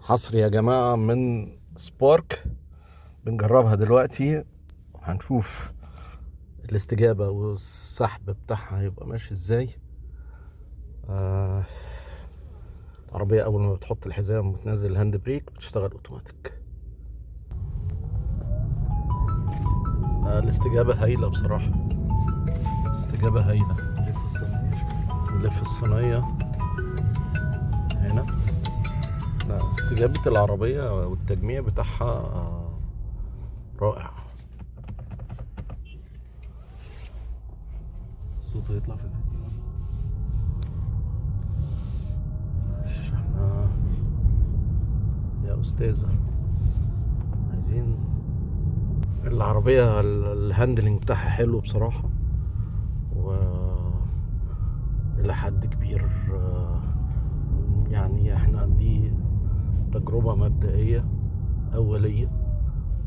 حصر يا جماعة من سبارك. بنجربها دلوقتي وهنشوف الاستجابة والسحب بتاعها هيبقى ماشي ازاي. العربية أول ما بتحط الحزام وتنزل الهاند بريك بتشتغل اوتوماتيك. الاستجابة هايلة بصراحة، استجابة هايلة. نلف الصينية هنا. لا، استجابة العربية والتجميع بتاعها رائع. الصوت هيطلع في الفيديو. احنا يا أستاذة عايزين العربية الهاندلنج بتاعها حلو بصراحة، إلى حد كبير. يعني احنا دي تجربة مبدئية أولية،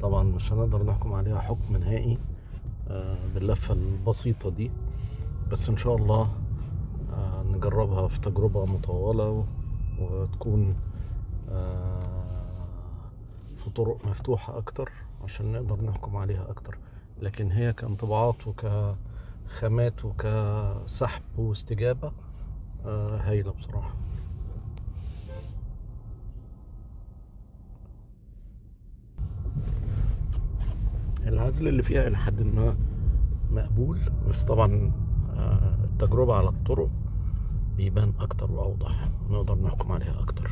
طبعا مش هنقدر نحكم عليها حكم نهائي باللفة البسيطة دي، بس إن شاء الله نجربها في تجربة مطولة وتكون في طرق مفتوحة أكتر عشان نقدر نحكم عليها أكتر. لكن هي كانطباعات وكخامات وكسحب واستجابة هايلة بصراحة. العزل اللي فيها إلى حد ما مقبول، بس طبعا التجربة على الطرق بيبان أكتر وأوضح، نقدر نحكم عليها أكتر.